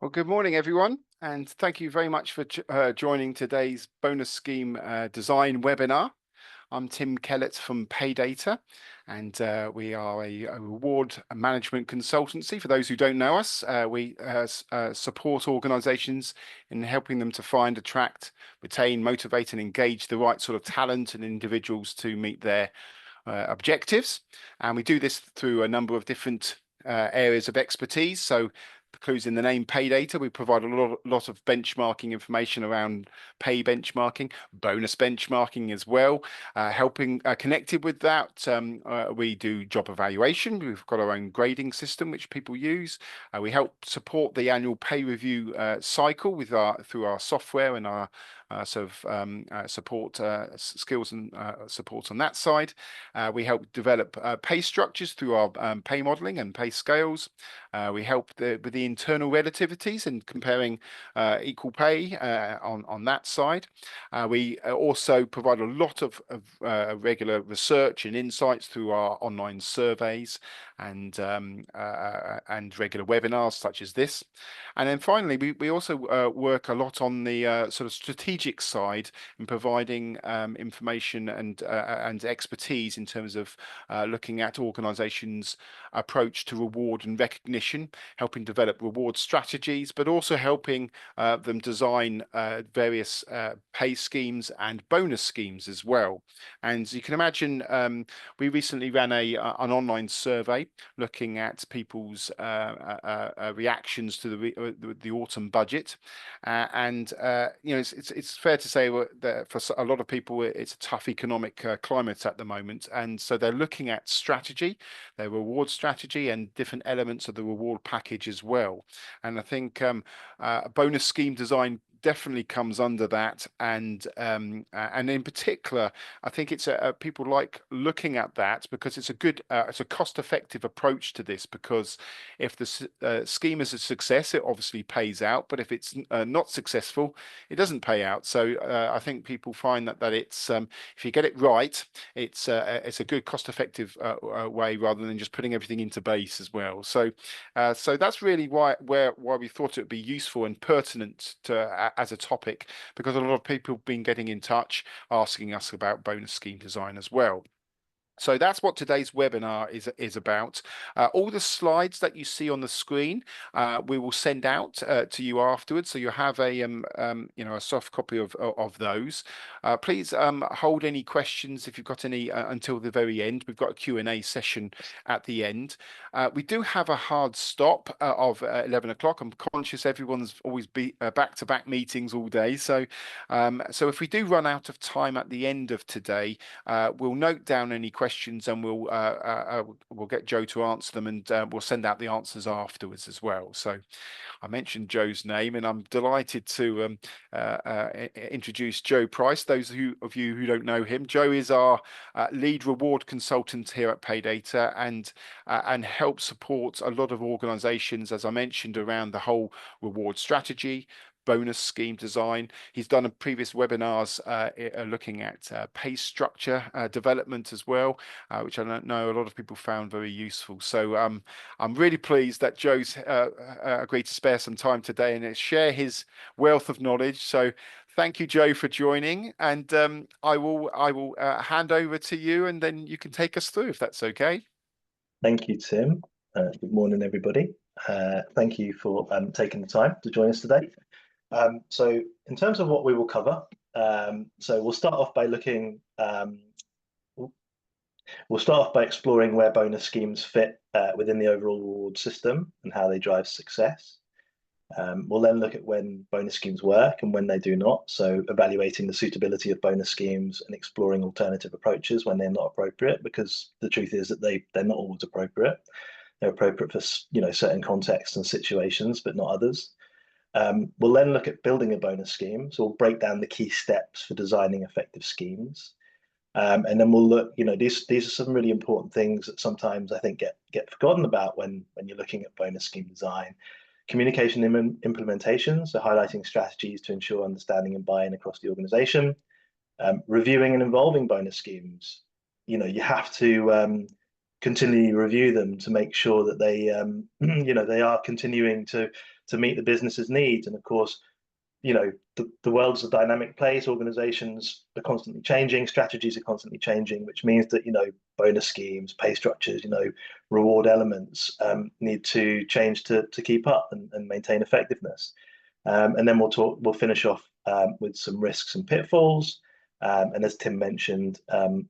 Well, good morning, everyone, and thank you very much for joining today's bonus scheme design webinar. I'm Tim Kellett from Paydata, and we are a reward management consultancy. For those who don't know us, we support organisations in helping them to find, attract, retain, motivate, and engage the right sort of talent and individuals to meet their objectives. And we do this through a number of different areas of expertise. So the clues in the name Paydata, we provide a lot of benchmarking information around pay benchmarking, bonus benchmarking as well. Helping connected with that, we do job evaluation. We've got our own grading system which people use. We help support the annual pay review cycle with through our software and our support skills and support on that side. We help develop pay structures through our pay modeling and pay scales. We help with the internal relativities and comparing equal pay on that side. We also provide a lot of regular research and insights through our online surveys and regular webinars such as this. And then finally, we also work a lot on the sort of strategic side in providing information and expertise in terms of looking at organisations' approach to reward and recognition, helping develop reward strategies, but also helping them design various pay schemes and bonus schemes as well. And you can imagine, we recently ran an online survey looking at people's reactions to the autumn budget, and you know, it's fair to say that for a lot of people it's a tough economic climate at the moment, and so they're looking at strategy, their reward strategy, and different elements of the reward package as well. And I think bonus scheme design definitely comes under that, and in particular, I think it's people like looking at that because it's a cost-effective approach to this. Because if the scheme is a success, it obviously pays out, but if it's not successful, it doesn't pay out. So I think people find that it's if you get it right, it's a good cost-effective way rather than just putting everything into base as well. So that's really why we thought it would be useful and pertinent to as a topic, because a lot of people have been getting in touch asking us about bonus scheme design as well. So that's what today's webinar is about. All the slides that you see on the screen, we will send out to you afterwards, so you have a a soft copy of those. Please hold any questions if you've got any until the very end. We've got a Q&A session at the end. We do have a hard stop of 11 o'clock. I'm conscious everyone's always back-to-back meetings all day, so if we do run out of time at the end of today, we'll note down any questions and we'll get Joe to answer them, and we'll send out the answers afterwards as well. So I mentioned Joe's name, and I'm delighted to introduce Joe Price. Those of you who don't know him, Joe is our lead reward consultant here at Paydata, and helps support a lot of organisations, as I mentioned, around the whole reward strategy, bonus scheme design. He's done a previous webinars looking at pay structure development as well, which I know a lot of people found very useful. So I'm really pleased that Joe's agreed to spare some time today and share his wealth of knowledge. So thank you, Joe, for joining, and I will hand over to you, and then you can take us through if that's okay. Thank you, Tim. Good morning, everybody. Thank you for taking the time to join us today. So in terms of what we will cover, so we'll start off by exploring where bonus schemes fit within the overall reward system and how they drive success. We'll then look at when bonus schemes work and when they do not, so evaluating the suitability of bonus schemes and exploring alternative approaches when they're not appropriate, because the truth is that they're not always appropriate. They're appropriate for certain contexts and situations, but not others. We'll then look at building a bonus scheme, so we'll break down the key steps for designing effective schemes, and then we'll look. These are some really important things that sometimes I think get forgotten about when you're looking at bonus scheme design. Communication and implementation, so highlighting strategies to ensure understanding and buy-in across the organization. Reviewing and involving bonus schemes. You have to continually review them to make sure that they they are continuing to to meet the business's needs. And of course, the world's a dynamic place. Organizations are constantly changing, strategies are constantly changing, which means that, bonus schemes, pay structures, reward elements need to change to keep up and maintain effectiveness. And then we'll finish off with some risks and pitfalls. And as Tim mentioned,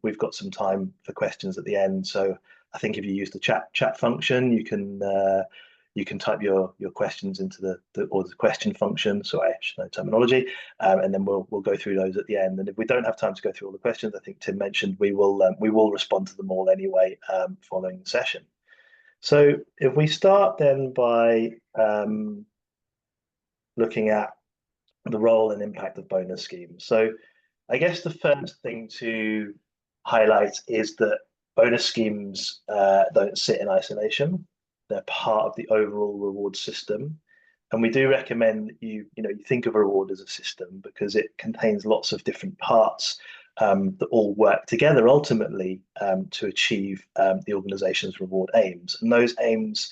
we've got some time for questions at the end. So I think if you use the chat function, you can type your questions into the question function. Sorry, I should know terminology. And then we'll go through those at the end. And if we don't have time to go through all the questions, I think Tim mentioned we will respond to them all anyway following the session. So if we start then by looking at the role and impact of bonus schemes. So I guess the first thing to highlight is that bonus schemes don't sit in isolation. They're part of the overall reward system. And we do recommend that you think of a reward as a system because it contains lots of different parts that all work together ultimately to achieve the organization's reward aims. And those aims,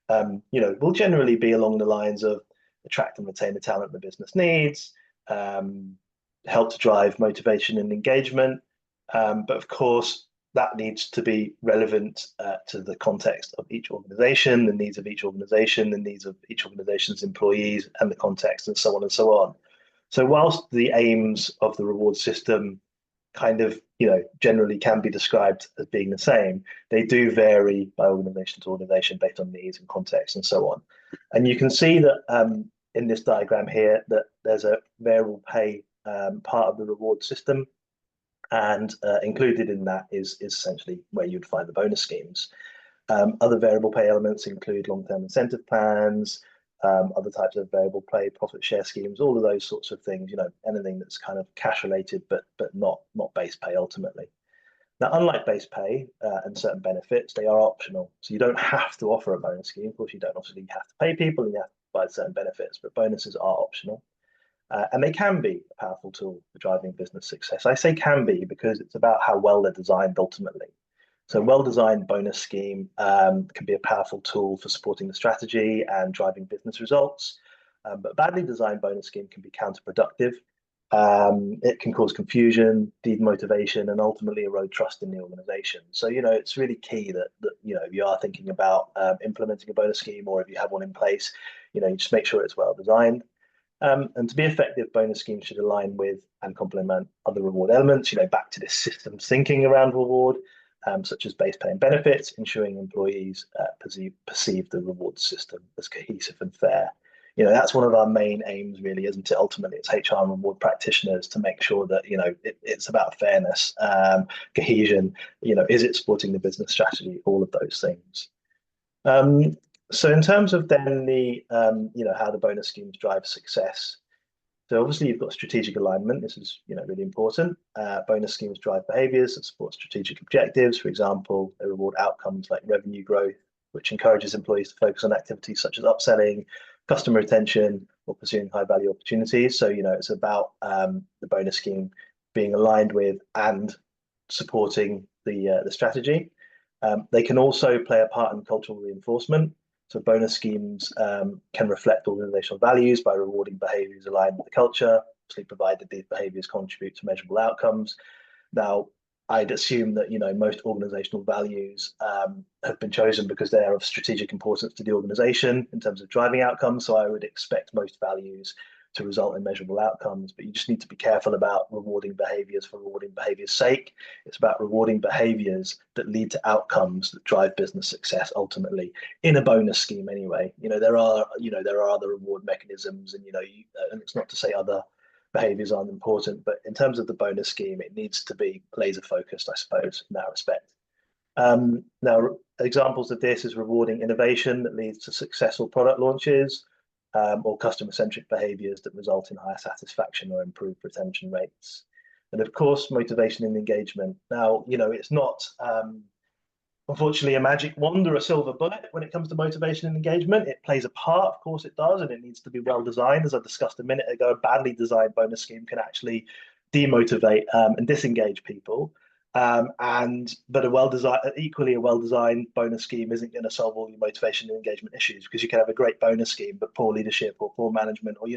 will generally be along the lines of attract and retain the talent the business needs, help to drive motivation and engagement. But of course, that needs to be relevant to the context of each organization, the needs of each organization, the needs of each organization's employees, and the context, and so on and so on. So whilst the aims of the reward system kind of, generally can be described as being the same, they do vary by organization to organization based on needs and context and so on. And you can see that in this diagram here that there's a variable pay part of the reward system. And included in that is essentially where you'd find the bonus schemes. Other variable pay elements include long-term incentive plans, other types of variable pay, profit share schemes, all of those sorts of things, anything that's kind of cash related, but not base pay ultimately. Now, unlike base pay and certain benefits, they are optional. So you don't have to offer a bonus scheme. Of course, you don't obviously have to pay people and you have to provide certain benefits, but bonuses are optional. And they can be a powerful tool for driving business success. I say can be because it's about how well they're designed ultimately. So well-designed bonus scheme can be a powerful tool for supporting the strategy and driving business results. But badly designed bonus scheme can be counterproductive. It can cause confusion, demotivation, and ultimately erode trust in the organization. So, it's really key that if you are thinking about implementing a bonus scheme or if you have one in place, you just make sure it's well designed. And to be effective, bonus schemes should align with and complement other reward elements, back to this systems thinking around reward, such as base pay and benefits, ensuring employees perceive the reward system as cohesive and fair. That's one of our main aims, really, isn't it? Ultimately, it's HR and reward practitioners to make sure that, it's about fairness, cohesion, is it supporting the business strategy, all of those things. So in terms of then the, how the bonus schemes drive success. So obviously you've got strategic alignment. This is, really important. Bonus schemes drive behaviors that support strategic objectives. For example, they reward outcomes like revenue growth, which encourages employees to focus on activities such as upselling, customer retention, or pursuing high value opportunities. So, it's about the bonus scheme being aligned with and supporting the strategy. They can also play a part in cultural reinforcement. So bonus schemes can reflect organizational values by rewarding behaviors aligned with the culture, obviously provided these behaviors contribute to measurable outcomes. Now, I'd assume that most organizational values have been chosen because they are of strategic importance to the organization in terms of driving outcomes. So I would expect most values to result in measurable outcomes, but you just need to be careful about rewarding behaviors for rewarding behaviors' sake. It's about rewarding behaviors that lead to outcomes that drive business success ultimately in a bonus scheme anyway. There are other reward mechanisms and, and it's not to say other behaviors aren't important, but in terms of the bonus scheme, it needs to be laser focused, I suppose, in that respect. Now, examples of this is rewarding innovation that leads to successful product launches, or customer-centric behaviors that result in higher satisfaction or improved retention rates. And of course, motivation and engagement. Now, it's not, unfortunately, a magic wand or a silver bullet when it comes to motivation and engagement. It plays a part, of course it does, and it needs to be well designed. As I discussed a minute ago, a badly designed bonus scheme can actually demotivate and disengage people. But equally a well-designed bonus scheme isn't going to solve all your motivation and engagement issues, because you can have a great bonus scheme but poor leadership or poor management, or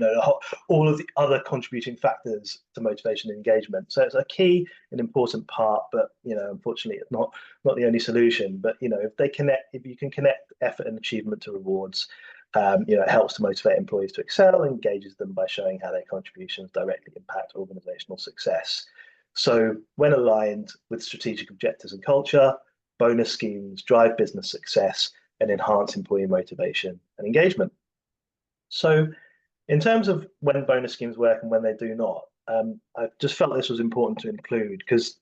all of the other contributing factors to motivation and engagement. So it's a key and important part, but unfortunately, it's not the only solution. But if you can connect effort and achievement to rewards, it helps to motivate employees to excel and engages them by showing how their contributions directly impact organizational success. So when aligned with strategic objectives and culture, bonus schemes drive business success and enhance employee motivation and engagement. So in terms of when bonus schemes work and when they do not, I just felt this was important to include because,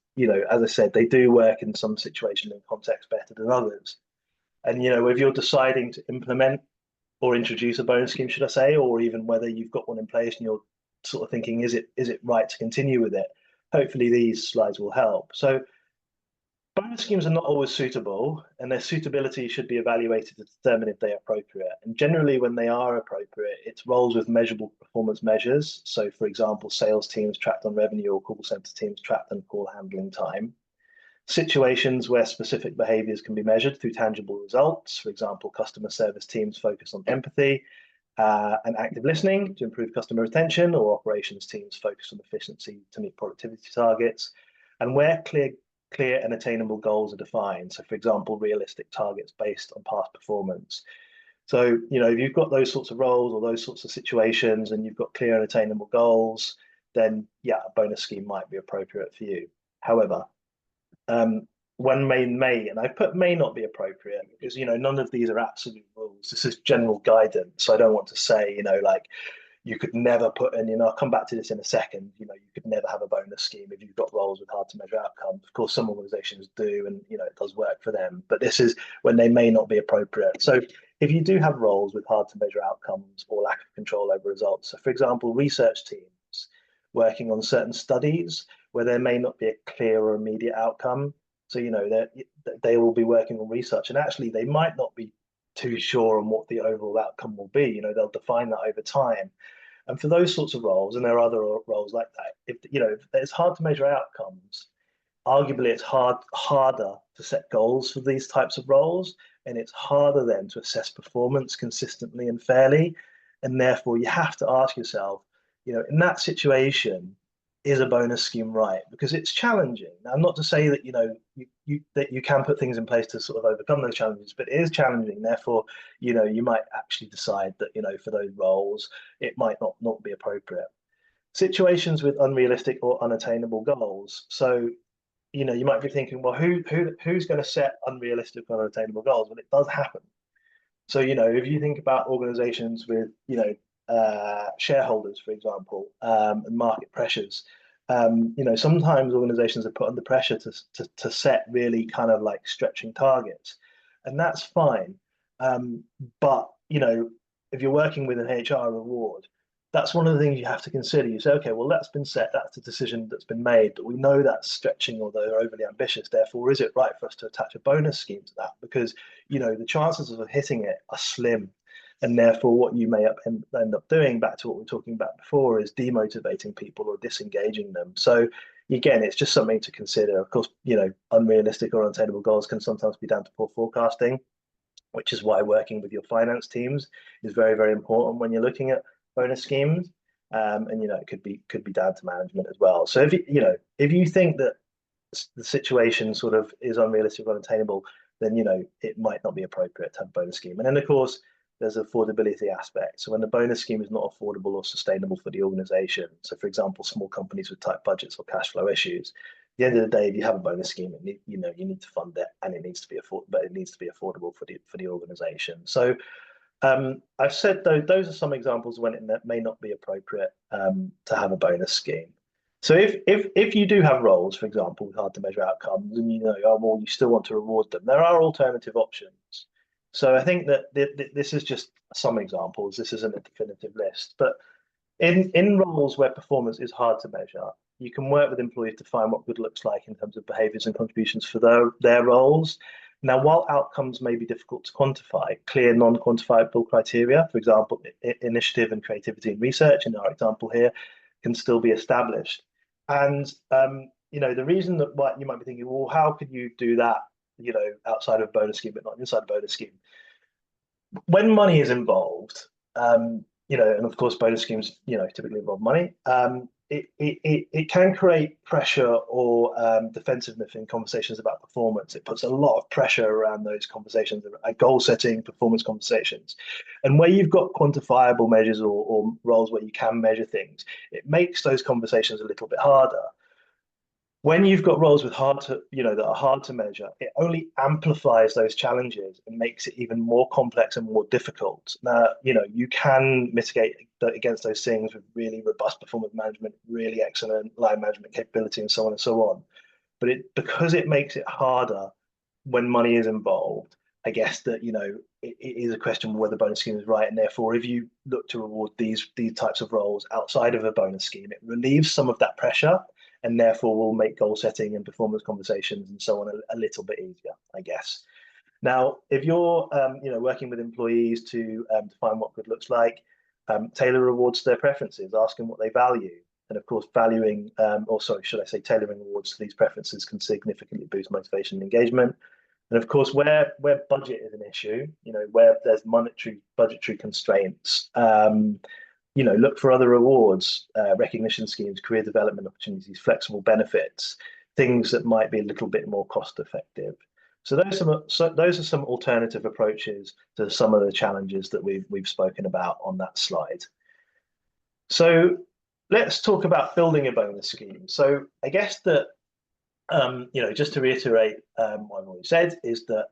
as I said, they do work in some situations and contexts better than others. And, if you're deciding to implement or introduce a bonus scheme, should I say, or even whether you've got one in place and you're sort of thinking, is it right to continue with it? Hopefully these slides will help. So bonus schemes are not always suitable, and their suitability should be evaluated to determine if they are appropriate. And generally, when they are appropriate, it's roles with measurable performance measures. So, for example, sales teams tracked on revenue or call center teams tracked on call handling time. Situations where specific behaviors can be measured through tangible results. For example, customer service teams focus on empathy and active listening to improve customer retention, or operations teams focus on efficiency to meet productivity targets. And where clear and attainable goals are defined. So, for example, realistic targets based on past performance. So, if you've got those sorts of roles or those sorts of situations and you've got clear and attainable goals, then yeah, a bonus scheme might be appropriate for you. However, when may, and I put may not be appropriate because, none of these are absolute rules. This is general guidance. So I don't want to say, like, you could never put in, I'll come back to this in a second, you could never have a bonus scheme if you've got roles with hard to measure outcomes. Of course, some organizations do, and, it does work for them, but this is when they may not be appropriate. So if you do have roles with hard to measure outcomes or lack of control over results, so for example, research teams working on certain studies where there may not be a clear or immediate outcome. So, they will be working on research, and actually they might not be too sure on what the overall outcome will be. They'll define that over time. And for those sorts of roles, and there are other roles like that, if it's hard to measure outcomes, arguably it's harder to set goals for these types of roles, and it's harder then to assess performance consistently and fairly. And therefore, you have to ask yourself, in that situation, is a bonus scheme right? Because it's challenging. Now, I'm not to say that that you can put things in place to sort of overcome those challenges, but it is challenging. Therefore, you might actually decide that for those roles it might not be appropriate. Situations with unrealistic or unattainable goals. So you might be thinking, well, who's going to set unrealistic or unattainable goals? Well, it does happen. So, if you think about organizations with, shareholders, for example, and market pressures, sometimes organizations are put under pressure to set really kind of like stretching targets, and that's fine. But, if you're working with an HR reward, that's one of the things you have to consider. You say, okay, well, that's been set, that's a decision that's been made, but we know that's stretching or they're overly ambitious. Therefore, is it right for us to attach a bonus scheme to that? Because, the chances of hitting it are slim. And therefore, what you may end up doing, back to what we were talking about before, is demotivating people or disengaging them. So again, it's just something to consider. Of course, unrealistic or unattainable goals can sometimes be down to poor forecasting, which is why working with your finance teams is very, very important when you're looking at bonus schemes. And it could be down to management as well. So if you think that the situation sort of is unrealistic or unattainable, then it might not be appropriate to have a bonus scheme. And then of course there's affordability aspect. So when the bonus scheme is not affordable or sustainable for the organization, so for example, small companies with tight budgets or cash flow issues, at the end of the day, if you have a bonus scheme, you need to fund it, and it needs to be affordable for the organization. So I've said those are some examples when it may not be appropriate to have a bonus scheme. So if you do have roles, for example, with hard to measure outcomes, and oh well, you still want to reward them, there are alternative options. So I think that this is just some examples. This isn't a definitive list, but in roles where performance is hard to measure, you can work with employees to find what good looks like in terms of behaviors and contributions for their roles. Now, while outcomes may be difficult to quantify, clear non-quantifiable criteria, for example, initiative and creativity in research, in our example here, can still be established. And the reason that why you might be thinking, well, how could you do that, outside of bonus scheme, but not inside a bonus scheme? When money is involved, and of course bonus schemes, typically involve money. It can create pressure or defensiveness in conversations about performance. It puts a lot of pressure around those conversations, goal setting, performance conversations. And where you've got quantifiable measures or roles where you can measure things, it makes those conversations a little bit harder. When you've got roles that are hard to measure, it only amplifies those challenges and makes it even more complex and more difficult. Now, you can mitigate against those things with really robust performance management, really excellent line management capability, and so on and so on. But because it makes it harder when money is involved, I guess that it is a question of whether bonus scheme is right, and therefore, if you look to reward these types of roles outside of a bonus scheme, it relieves some of that pressure, and therefore will make goal setting and performance conversations and so on a little bit easier, I guess. Now, if you're working with employees to define what good looks like, tailor rewards to their preferences, ask them what they value. And of course, valuing, or sorry, should I say, tailoring rewards to these preferences can significantly boost motivation and engagement. And of course, where budget is an issue, where there's budgetary constraints, look for other rewards, recognition schemes, career development opportunities, flexible benefits, things that might be a little bit more cost effective. So those are some alternative approaches to some of the challenges that we've spoken about on that slide. So let's talk about building a bonus scheme. So I guess that just to reiterate what I've already said is that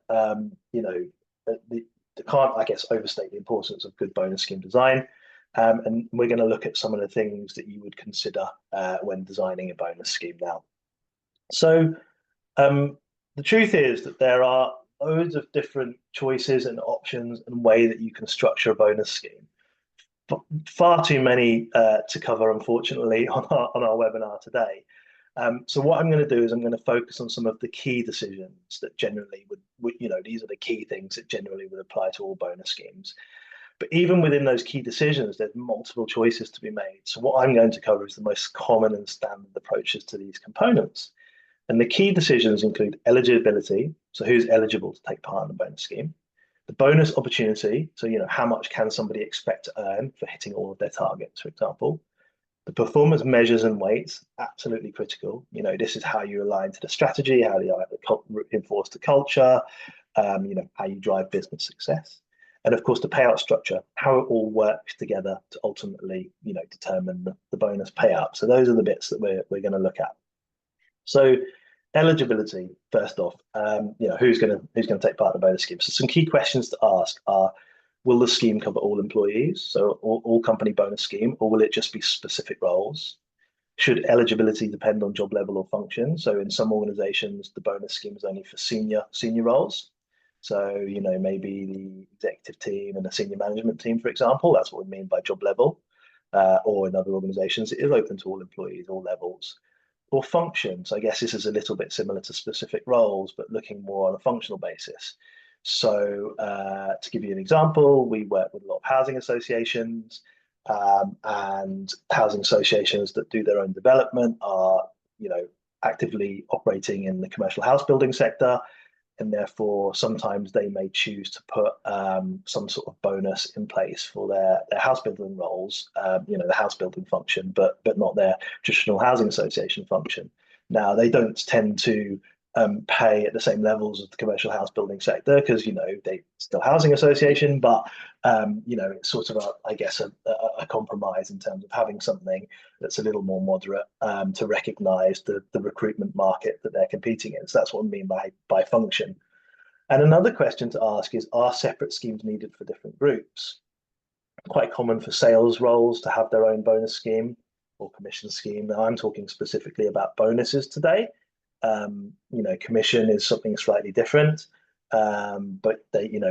can't, I guess, overstate the importance of good bonus scheme design. And we're going to look at some of the things that you would consider when designing a bonus scheme now. So the truth is that there are loads of different choices and options and way that you can structure a bonus scheme. Far too many to cover, unfortunately, on our webinar today. So what I'm going to do is I'm going to focus on some of the key decisions that generally would these are the key things that generally would apply to all bonus schemes. But even within those key decisions, there's multiple choices to be made. So what I'm going to cover is the most common and standard approaches to these components. And the key decisions include eligibility, so who's eligible to take part in the bonus scheme, the bonus opportunity, so how much can somebody expect to earn for hitting all of their targets, for example. The performance measures and weights, absolutely critical. This is how you align to the strategy, how you enforce the culture, how you drive business success. And of course, the payout structure, how it all works together to ultimately, determine the bonus payout. So those are the bits that we're going to look at. So eligibility, first off, who's going to take part in the bonus scheme? So some key questions to ask are, will the scheme cover all employees, so all company bonus scheme, or will it just be specific roles? Should eligibility depend on job level or function? So in some organizations, the bonus scheme is only for senior roles. So, maybe the executive team and the senior management team, for example, that's what we mean by job level. Or in other organizations, it is open to all employees, all levels. Or function. So I guess this is a little bit similar to specific roles, but looking more on a functional basis. So to give you an example, we work with a lot of housing associations, and housing associations that do their own development are, actively operating in the commercial house building sector. And therefore, sometimes they may choose to put some sort of bonus in place for their house building roles, the house building function, but not their traditional housing association function. Now, they don't tend to pay at the same levels as the commercial house building sector because they still housing association, but it's sort of a compromise in terms of having something that's a little more moderate to recognise the recruitment market that they're competing in. So that's what I mean by function. And another question to ask is, are separate schemes needed for different groups? Quite common for sales roles to have their own bonus scheme or commission scheme. Now I'm talking specifically about bonuses today. Commission is something slightly different, but they can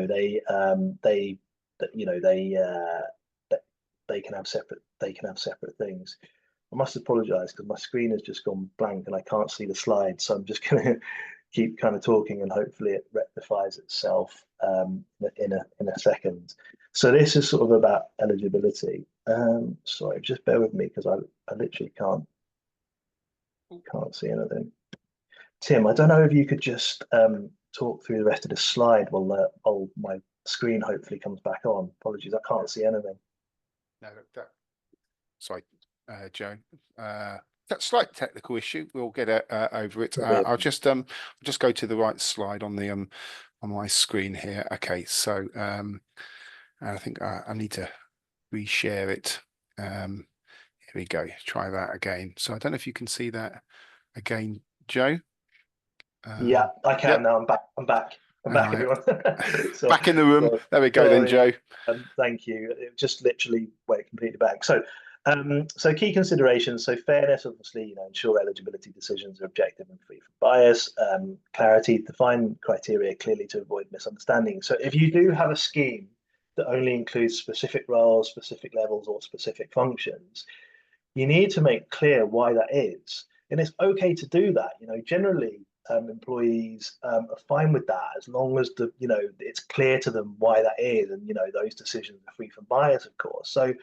have separate things. I must apologize because my screen has just gone blank and I can't see the slides, so I'm just going to keep kind of talking and hopefully it rectifies itself in a second. So this is sort of about eligibility. Sorry, just bear with me because I literally can't Can't see anything. Tim, I don't know if you could just talk through the rest of the slide while my screen hopefully comes back on. Apologies, I can't see anything. No, sorry, Joe. That slight technical issue. We'll get over it. I'll Brilliant. just go to the right slide on the on my screen here. Okay, so I think I need to reshare it. Here we go. Try that again. So I don't know if you can see that again, Joe. Yeah, I can Yep. now. I'm back. I'm back, Uh, everyone. So, Back in the room. so There we go then, sorry. Joe. Thank you. It just literally went completely back. So key considerations. So fairness, obviously, ensure eligibility decisions are objective and free from bias. Clarity, define criteria clearly to avoid misunderstanding. So if you do have a scheme that only includes specific roles, specific levels, or specific functions, you need to make clear why that is. And it's okay to do that. Generally, employees are fine with that as long as it's clear to them why that is, and those decisions are free from bias, of course. So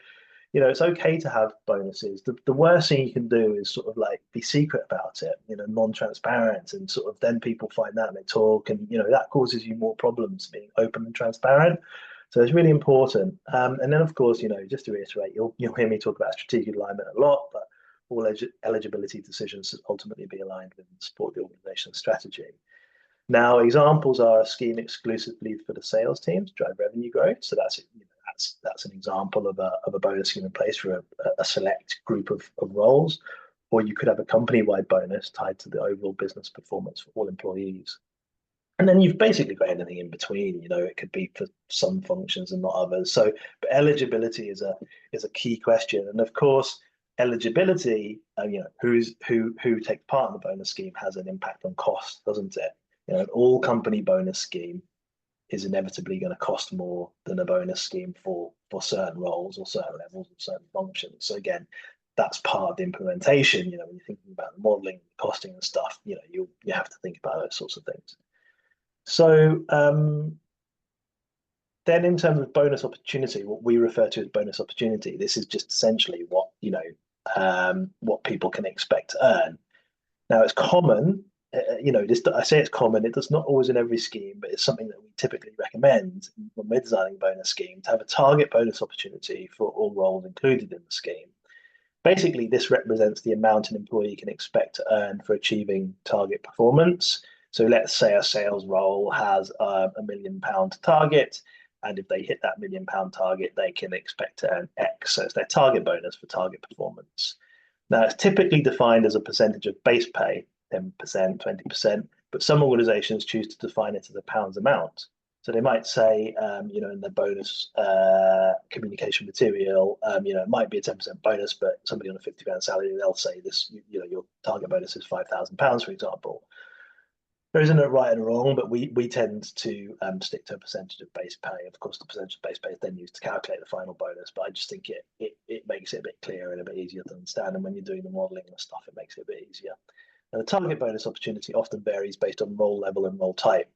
it's okay to have bonuses. The worst thing you can do is sort of like be secret about it, non-transparent, and sort of then people find out and they talk, and that causes you more problems being open and transparent. So it's really important. And then of course, just to reiterate, you'll hear me talk about strategic alignment a lot, but all eligibility decisions ultimately be aligned with and support the organization's strategy. Now, examples are a scheme exclusively for the sales teams, drive revenue growth. So that's an example of a bonus scheme in place for a select group of roles. Or you could have a company-wide bonus tied to the overall business performance for all employees. And then you've basically got anything in between. It could be for some functions and not others. So, but eligibility is a key question. And of course, eligibility, who takes part in the bonus scheme has an impact on cost, doesn't it? An all company bonus scheme is inevitably going to cost more than a bonus scheme for certain roles or certain levels or certain functions. So again, that's part of the implementation. When you're thinking about the modeling, costing and stuff, you have to think about those sorts of things. So then in terms of bonus opportunity, what we refer to as bonus opportunity, this is just essentially what people can expect to earn. Now it's common, I say it's common, it does not always in every scheme, but it's something that we typically recommend when we're designing a bonus scheme to have a target bonus opportunity for all roles included in the scheme. Basically, this represents the amount an employee can expect to earn for achieving target performance. So let's say a sales role has £1 million target, and if they hit that £1 million target, they can expect to earn X. So it's their target bonus for target performance. Now, it's typically defined as a percentage of base pay, 10%, 20%, but some organizations choose to define it as a pounds amount. So they might say, in the bonus communication material, it might be a 10% bonus, but somebody on a £50 salary, they'll say this, your target bonus is £5,000, for example. There isn't a right and wrong, but we tend to stick to a percentage of base pay. Of course, the percentage of base pay is then used to calculate the final bonus, but I just think it makes it a bit clearer and a bit easier to understand. And when you're doing the modeling and stuff, it makes it a bit easier. And the target bonus opportunity often varies based on role level and role type.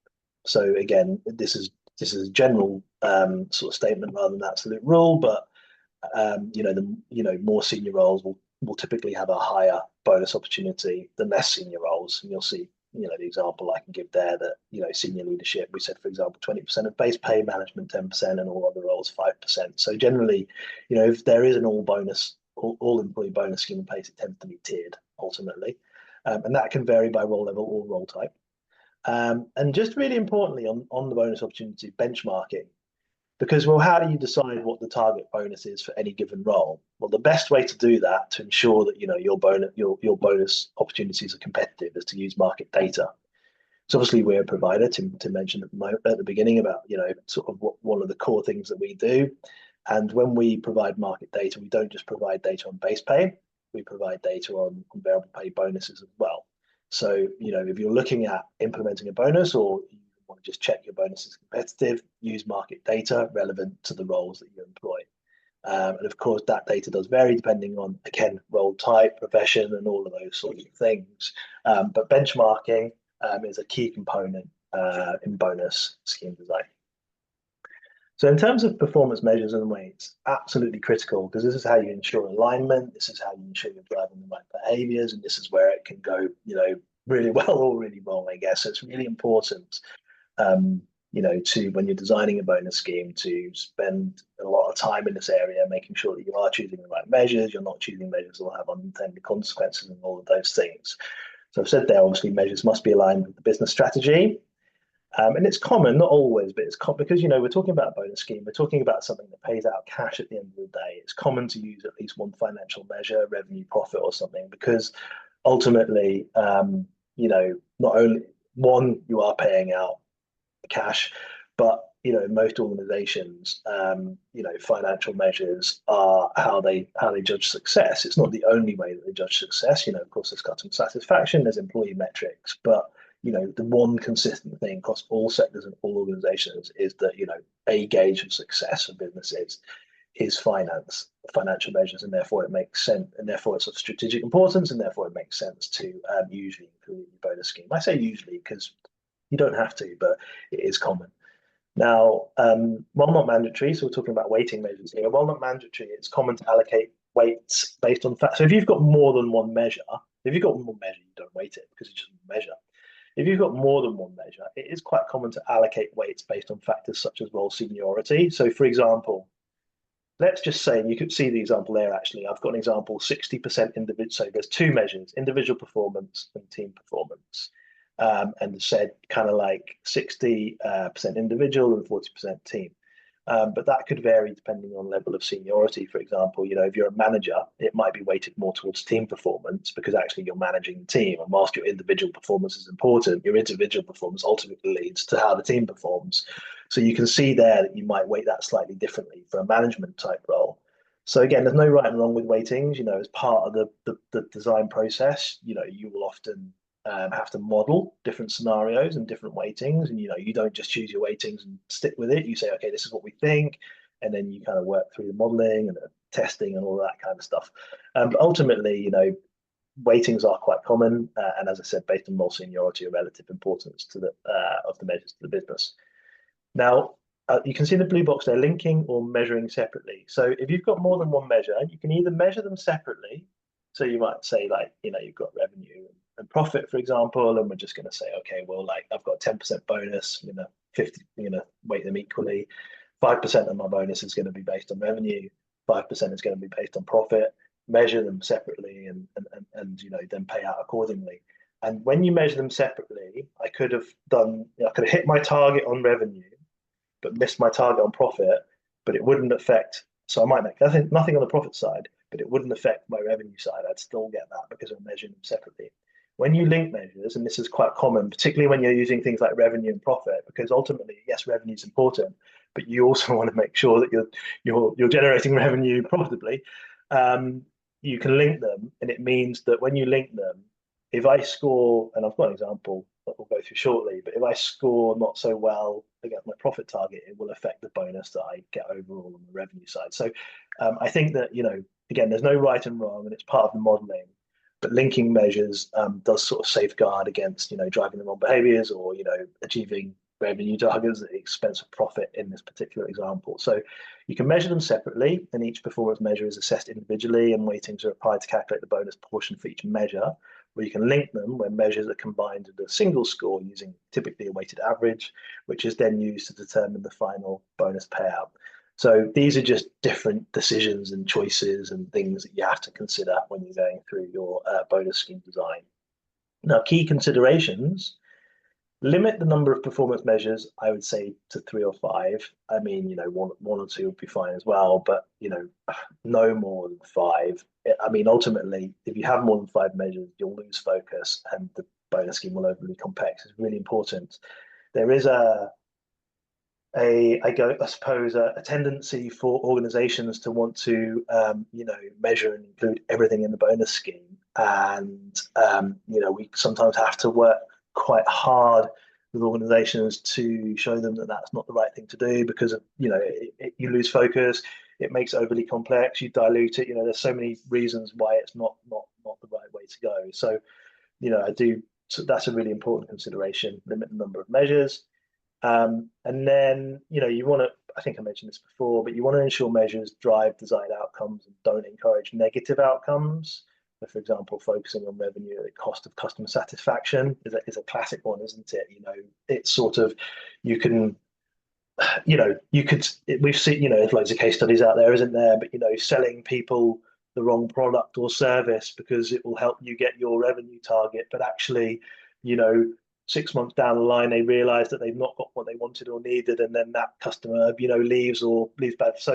So again, this is a general sort of statement rather than an absolute rule, but more senior roles will typically have a higher bonus opportunity than less senior roles, and you'll see the example I can give there that senior leadership, we said for example 20% of base pay, management 10%, and all other roles 5%. So generally, if there is an all employee bonus scheme in place, it tends to be tiered ultimately, and that can vary by role level or role type. And just really importantly on the bonus opportunity, benchmarking. Because, well, how do you decide what the target bonus is for any given role? Well, the best way to do that to ensure that your bonus opportunities are competitive is to use market data. So obviously we're a provider to mention at the beginning about sort of what one of the core things that we do. And when we provide market data, we don't just provide data on base pay, we provide data on variable pay bonuses as well. So if you're looking at implementing a bonus or you want to just check your bonus is competitive, use market data relevant to the roles that you employ. And of course, that data does vary depending on, again, role type, profession, and all of those sorts of things. But benchmarking is a key component in bonus scheme design. So in terms of performance measures and weights, absolutely critical because this is how you ensure alignment. This is how you ensure you're driving the right behaviors, and this is where it can go, really well or really wrong, I guess. So it's really important, um, to when you're designing a bonus scheme to spend a lot of time in this area, making sure that you are choosing the right measures. You're not choosing measures that will have unintended consequences and all of those things. So I've said there, obviously, measures must be aligned with the business strategy. And it's common, not always, but it's because we're talking about a bonus scheme. We're talking about something that pays out cash at the end of the day. It's common to use at least one financial measure, revenue, profit, or something, because ultimately, not only one, you are paying out cash, but in most organizations, financial measures are how they judge success. It's not the only way that they judge success. Of course, there's customer satisfaction, there's employee metrics, but the one consistent thing across all sectors and all organizations is that a gauge of success for businesses is financial measures, and therefore it makes sense, and therefore it's of strategic importance, and therefore it makes sense to usually include your bonus scheme. I say usually because you don't have to, but it is common. Now, while not mandatory, so we're talking about weighting measures here. While not mandatory, it's common to allocate weights based on fact. So if you've got more than one measure, if you've got one measure, you don't weight it because it's just a measure. If you've got more than one measure, it is quite common to allocate weights based on factors such as role seniority. So, for example, let's just say, and you could see the example there actually, I've got an example 60% individual. So there's two measures, individual performance and team performance. And said kind of like 60% individual and 40% team. But that could vary depending on level of seniority. For example, if you're a manager, it might be weighted more towards team performance because actually you're managing the team. And whilst your individual performance is important, your individual performance ultimately leads to how the team performs. So you can see there that you might weight that slightly differently for a management type role. So again, there's no right and wrong with weightings. As part of the design process, you will often have to model different scenarios and different weightings. And you don't just choose your weightings and stick with it. You say, okay, this is what we think, and then you kind of work through the modeling and the testing and all that kind of stuff. But ultimately, weightings are quite common, and as I said, based on role seniority or relative importance to the of the measures to the business. Now, you can see the blue box there, linking or measuring separately. So if you've got more than one measure, you can either measure them separately. So you might say like, you've got revenue and profit, for example, and we're just going to say, okay, well, like I've got a 10% bonus, 50, weight them equally. 5% of my bonus is going to be based on revenue. 5% is going to be based on profit. Measure them separately and then pay out accordingly. And when you measure them separately, I could have hit my target on revenue but missed my target on profit, but it wouldn't affect. So I might make nothing on the profit side, but it wouldn't affect my revenue side. I'd still get that because I'm measuring them separately. When you link measures, and this is quite common, particularly when you're using things like revenue and profit, because ultimately, yes, revenue is important, but you also want to make sure that you're generating revenue profitably. You can link them, and it means that when you link them, if I score, and I've got an example that we'll go through shortly, but if I score not so well against my profit target, it will affect the bonus that I get overall on the revenue side. So I think that, again, there's no right and wrong, and it's part of the modeling. But linking measures does sort of safeguard against, driving the wrong behaviors or, achieving revenue targets at the expense of profit in this particular example. So you can measure them separately, and each performance measure is assessed individually, and weightings are applied to calculate the bonus portion for each measure. Where you can link them when measures are combined into a single score using typically a weighted average, which is then used to determine the final bonus payout. So these are just different decisions and choices and things that you have to consider when you're going through your bonus scheme design. Now, key considerations: limit the number of performance measures, I would say, to 3 or 5. I mean, one or two would be fine as well, but no more than 5. I mean, ultimately, if you have more than 5 measures, you'll lose focus and the bonus scheme will overly complex. It's really important. There is I suppose, a tendency for organizations to want to, measure and include everything in the bonus scheme. And, we sometimes have to work quite hard with organizations to show them that that's not the right thing to do because of, you lose focus, it makes it overly complex, you dilute it. There's so many reasons why it's not the right way to go. So, so that's a really important consideration, limit the number of measures. And then, you want to I think I mentioned this before, but you want to ensure measures drive desired outcomes and don't encourage negative outcomes. So for example, focusing on revenue at the cost of customer satisfaction is a classic one, isn't it? It's sort of, you can, you could, we've seen, there's loads of case studies out there, isn't there? But, selling people the wrong product or service because it will help you get your revenue target, but actually, you know, 6 months down the line, they realize that they've not got what they wanted or needed, and then that customer, leaves or leaves bad. So,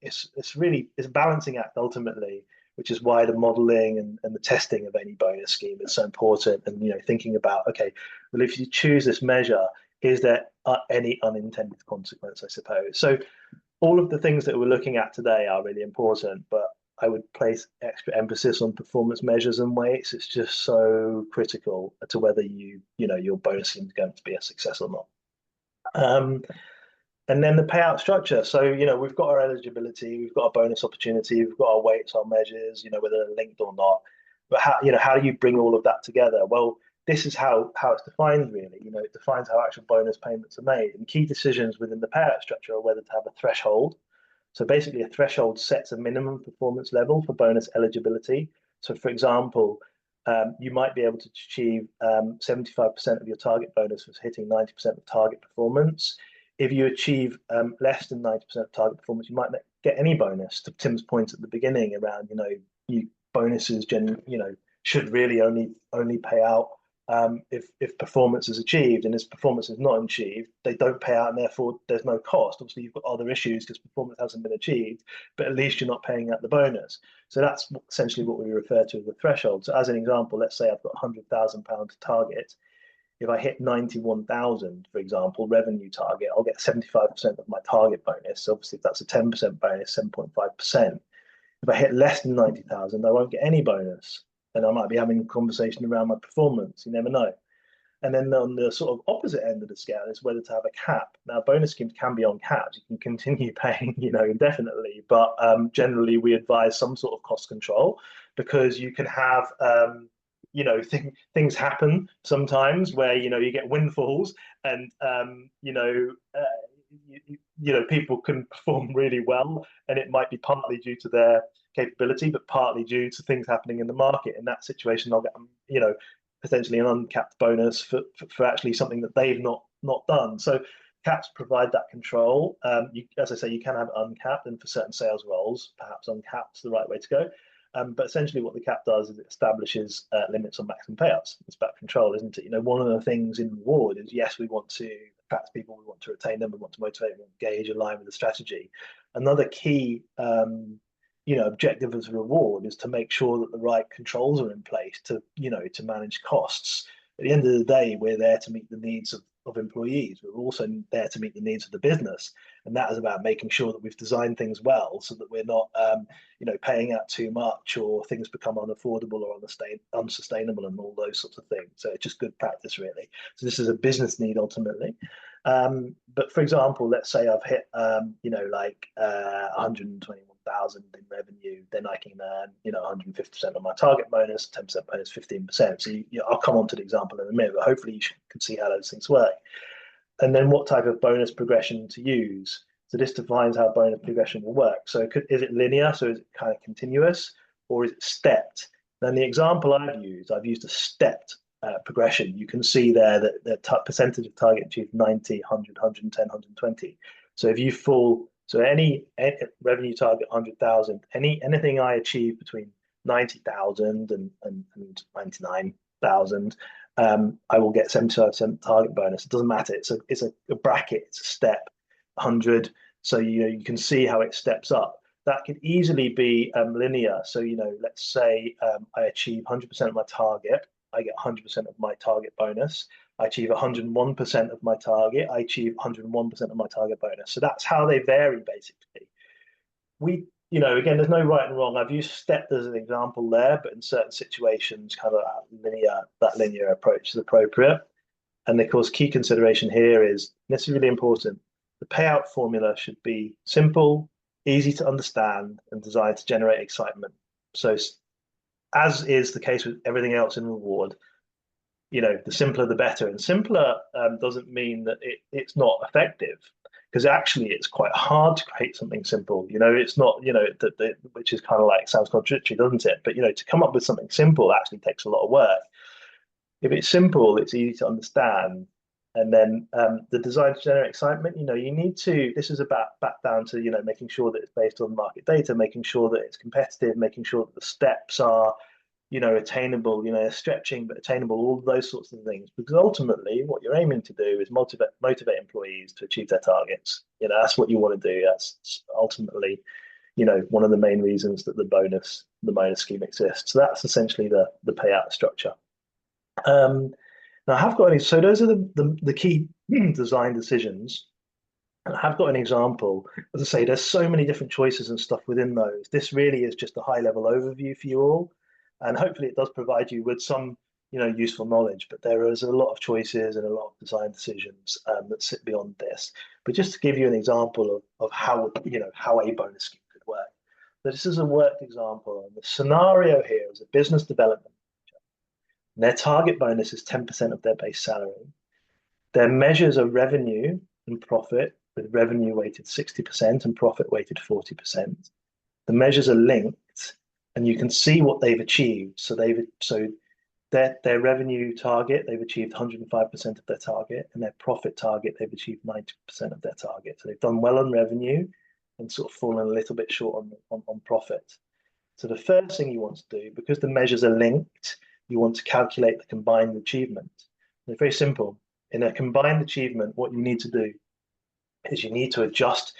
it's really, it's a balancing act ultimately, which is why the modeling and the testing of any bonus scheme is so important. And, thinking about, okay, well, if you choose this measure, is there any unintended consequence, I suppose? So all of the things that we're looking at today are really important, but I would place extra emphasis on performance measures and weights. It's just so critical to whether your bonus scheme is going to be a success or not. And then the payout structure. So, we've got our eligibility, we've got our bonus opportunity, we've got our weights, our measures, whether they're linked or not. But how do you bring all of that together? Well, this is how it's defined, really. It defines how actual bonus payments are made. And key decisions within the payout structure are whether to have a threshold. So basically, a threshold sets a minimum performance level for bonus eligibility. So, for example, you might be able to achieve 75% of your target bonus was hitting 90% of target performance. If you achieve less than 90% of target performance, you might not get any bonus. To Tim's point at the beginning around, bonuses should really only pay out if performance is achieved, and if performance is not achieved, they don't pay out, and therefore there's no cost. Obviously, you've got other issues because performance hasn't been achieved, but at least you're not paying out the bonus. So that's essentially what we refer to as the threshold. So as an example, let's say I've got £100,000 target. If I hit 91,000, for example, revenue target, I'll get 75% of my target bonus. So obviously, if that's a 10% bonus, 7.5%. If I hit less than 90,000, I won't get any bonus. And I might be having a conversation around my performance. You never know. And then on the sort of opposite end of the scale is whether to have a cap. Now, bonus schemes can be on caps. You can continue paying, indefinitely, but generally we advise some sort of cost control, because you can have, things happen sometimes where you get windfalls, and people can perform really well, and it might be partly due to their capability, but partly due to things happening in the market. In that situation, they'll get, potentially an uncapped bonus for actually something that they've not done. So caps provide that control. As I say, you can have uncapped, and for certain sales roles, perhaps uncapped is the right way to go. But essentially what the cap does is it establishes limits on maximum payouts. It's about control, isn't it? One of the things in reward is, yes, we want to attract people, we want to retain them, we want to motivate them, engage, align with the strategy. Another key objective as a reward is to make sure that the right controls are in place to manage costs. At the end of the day, we're there to meet the needs of employees. We're also there to meet the needs of the business, and that is about making sure that we've designed things well, so that we're not paying out too much, or things become unaffordable or unsustainable, and all those sorts of things. So it's just good practice, really. So this is a business need ultimately. But for example, let's say I've hit 121,000 in revenue, then I can earn 150% of my target bonus, 10% bonus, 15%. So I'll come on to the example in a minute, but hopefully you can see how those things work. And then what type of bonus progression to use. So this defines how bonus progression will work. So is it linear? So is it kind of continuous, or is it stepped? Then the example I've used a stepped progression. You can see there that the percentage of target achieved 90, 100, 110, 120. So if you fall, so any revenue target 100,000, anything I achieve between 90,000 and 99,000, I will get 75% target bonus. It doesn't matter. It's a bracket. It's a step. 100. So you can see how it steps up. That could easily be linear. So let's say I achieve 100% of my target, I get 100% of my target bonus. I achieve 101% of my target, I achieve 101% of my target bonus. So that's how they vary, basically. Again, there's no right and wrong. I've used stepped as an example there, but in certain situations, kind of that linear approach is appropriate. And of course, key consideration here is, this is really important, the payout formula should be simple, easy to understand, and designed to generate excitement. So as is the case with everything else in reward, the simpler the better. And simpler doesn't mean that it's not effective. because actually it's quite hard to create something simple. It's not, which is kind of like sounds contradictory, doesn't it? But to come up with something simple actually takes a lot of work. If it's simple, it's easy to understand. And then the design to generate excitement, you need to, this is about back down to, making sure that it's based on market data, making sure that it's competitive, making sure that the steps are, attainable, stretching but attainable, all those sorts of things. Because ultimately, what you're aiming to do is motivate employees to achieve their targets. That's what you want to do. That's ultimately, one of the main reasons that the bonus scheme exists. So that's essentially the payout structure. Now I have got any, so those are the key design decisions. And I have got an example. As I say, there's so many different choices and stuff within those. This really is just a high level overview for you all. And hopefully it does provide you with some, useful knowledge, but there is a lot of choices and a lot of design decisions that sit beyond this. But just to give you an example of how, how a bonus scheme could work. So this is a worked example. And the scenario here is a business development. Their target bonus is 10% of their base salary. Their measures are revenue and profit, with revenue weighted 60% and profit weighted 40%. The measures are linked, and you can see what they've achieved. So their revenue target, they've achieved 105% of their target, and their profit target, they've achieved 90% of their target. So they've done well on revenue and sort of fallen a little bit short on profit. So the first thing you want to do, because the measures are linked, you want to calculate the combined achievement. They're very simple. In a combined achievement, what you need to do is you need to adjust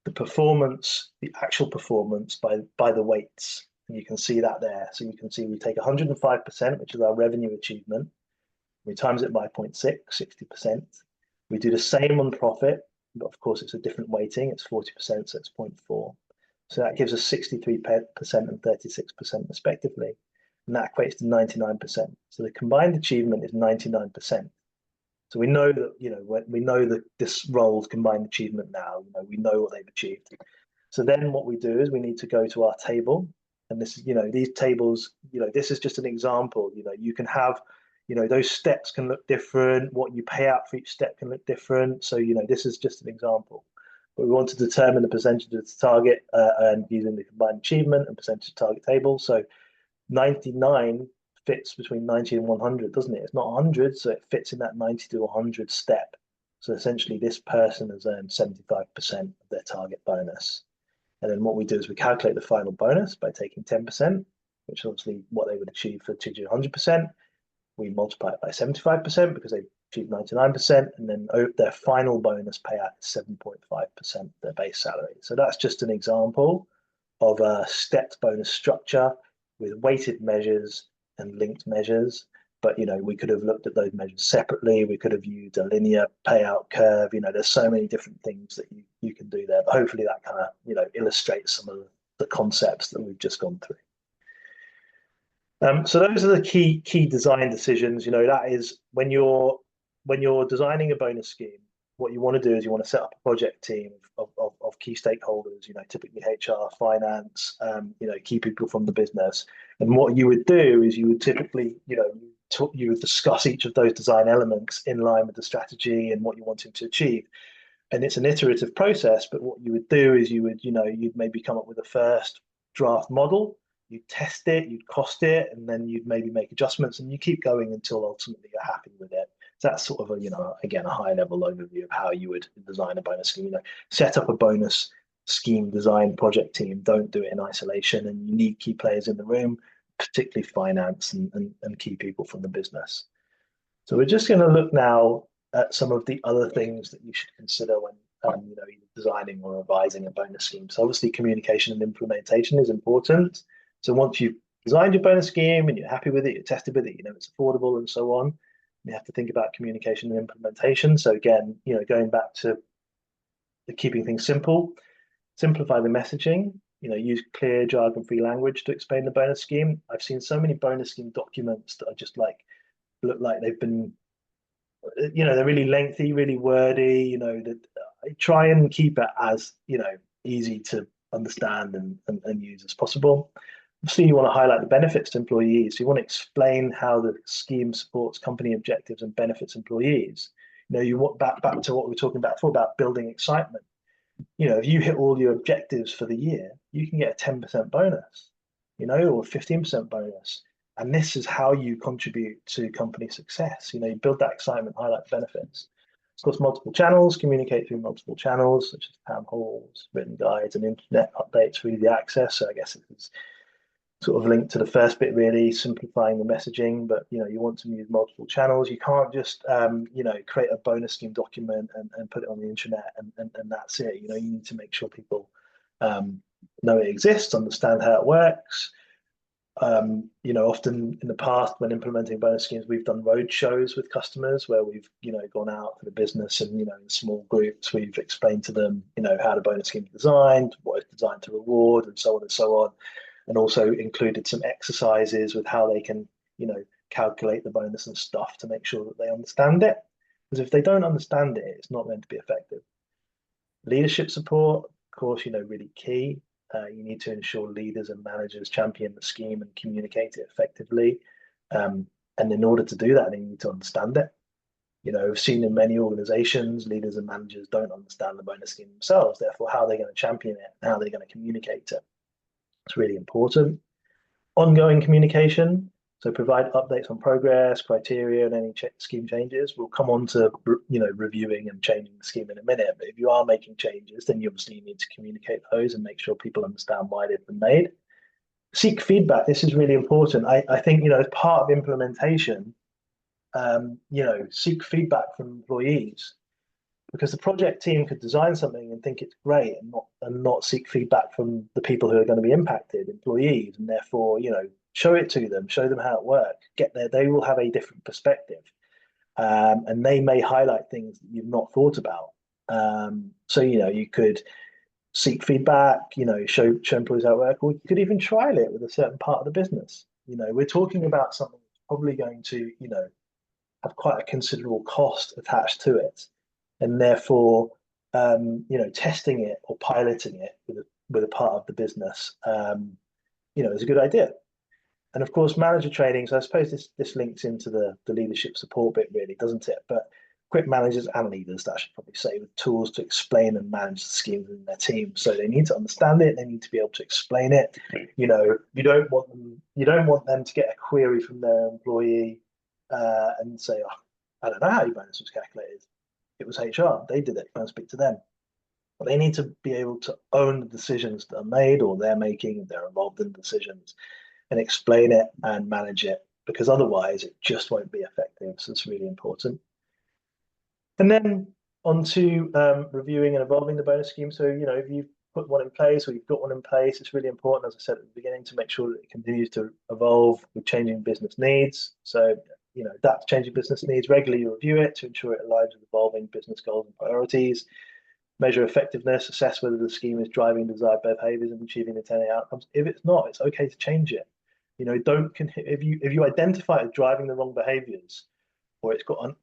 the performance, the actual performance by the weights. And you can see that there. So you can see we take 105%, which is our revenue achievement. We times it by 0.6, 60%. We do the same on profit, but of course it's a different weighting. It's 40%, so it's 0.4. So that gives us 63% and 36% respectively. And that equates to 99%. So the combined achievement is 99%. So we know that, we know that this role's combined achievement now, we know what they've achieved. So then what we do is we need to go to our table. And this, these tables, this is just an example. You can have, those steps can look different. What you pay out for each step can look different. So, this is just an example. But we want to determine the percentage of the target and using the combined achievement and percentage target table. So 99 fits between 90 and 100, doesn't it? It's not 100, so it fits in that 90 to 100 step. So essentially, this person has earned 75% of their target bonus. And then what we do is we calculate the final bonus by taking 10%, which is obviously what they would achieve for achieving 100%. We multiply it by 75% because they achieved 99%, and then their final bonus payout is 7.5% of their base salary. So that's just an example of a stepped bonus structure with weighted measures and linked measures. But we could have looked at those measures separately. We could have used a linear payout curve. There's so many different things that you can do there. But hopefully that kind of illustrates some of the concepts that we've just gone through. So those are the key design decisions. That is when you're designing a bonus scheme, what you want to do is you want to set up a project team of key stakeholders, typically HR, finance, key people from the business. And what you would do is you would typically, you would discuss each of those design elements in line with the strategy and what you're wanting to achieve. And it's an iterative process, but what you would do is you'd maybe come up with a first draft model, you'd test it, you'd cost it, and then you'd maybe make adjustments, and you keep going until ultimately you're happy with it. So that's sort of again, a high level overview of how you would design a bonus scheme. Set up a bonus scheme design project team. Don't do it in isolation, and you need key players in the room, particularly finance and key people from the business. So we're just going to look now at some of the other things that you should consider when either designing or revising a bonus scheme. So obviously communication and implementation is important. So once you've designed your bonus scheme and you're happy with it, you're tested with it, it's affordable and so on, you have to think about communication and implementation. So again, going back to keeping things simple, simplify the messaging, use clear jargon-free language to explain the bonus scheme. I've seen so many bonus scheme documents that are just look like they've been, they're really lengthy, really wordy, that I try and keep it as, easy to understand and use as possible. Obviously, you want to highlight the benefits to employees. So you want to explain how the scheme supports company objectives and benefits employees. You want back to what we were talking about before about building excitement. If you hit all your objectives for the year, you can get a 10% bonus, or 15% bonus. And this is how you contribute to company success. You build that excitement, highlight the benefits. Of course, multiple channels, communicate through multiple channels, such as town halls, written guides, and internet updates for easy access. So I guess it's sort of linked to the first bit, really simplifying the messaging. But you want to use multiple channels. You can't just create a bonus scheme document and put it on the internet and that's it. You need to make sure people know it exists, understand how it works. Often in the past when implementing bonus schemes, we've done road shows with customers where we've gone out for the business and in small groups we've explained to them how the bonus scheme is designed, what it's designed to reward, and so on and so on, and also included some exercises with how they can calculate the bonus and stuff to make sure that they understand it. Because if they don't understand it, it's not going to be effective. Leadership support, of course, really key. You need to ensure leaders and managers champion the scheme and communicate it effectively. And in order to do that, they need to understand it. I've seen in many organizations, leaders and managers don't understand the bonus scheme themselves. Therefore, how are they going to champion it? How are they going to communicate it? It's really important. Ongoing communication. So provide updates on progress, criteria, and any scheme changes. We'll come on to reviewing and changing the scheme in a minute. But if you are making changes, then you obviously need to communicate those and make sure people understand why they've been made. Seek feedback. This is really important. I think as part of implementation, seek feedback from employees, because the project team could design something and think it's great and not seek feedback from the people who are going to be impacted, employees, and therefore show it to them, show them how it works. Get there, they will have a different perspective, and they may highlight things that you've not thought about. So you could seek feedback, show employees how it works, or you could even trial it with a certain part of the business. We're talking about something that's probably going to have quite a considerable cost attached to it, and therefore testing it or piloting it with a part of the business is a good idea. And of course, manager training. So I suppose this links into the leadership support bit, really, doesn't it? But equip managers and leaders, that I should probably say, with tools to explain and manage the schemes in their team. So they need to understand it. They need to be able to explain it. You don't want them to get a query from their employee and say, "Oh, I don't know how your bonus was calculated. It was HR. They did it. Go and speak to them." But they need to be able to own the decisions that are made or they're making. They're involved in decisions, and explain it and manage it, because otherwise it just won't be effective. So it's really important. And then on to reviewing and evolving the bonus scheme. So, if you've put one in place or you've got one in place, it's really important, as I said at the beginning, to make sure that it continues to evolve with changing business needs. So, adapt to changing business needs, regularly review it to ensure it aligns with evolving business goals and priorities. Measure effectiveness, assess whether the scheme is driving desired behaviors and achieving the intended outcomes. If it's not, it's okay to change it. If you identify it driving the wrong behaviors, or it's got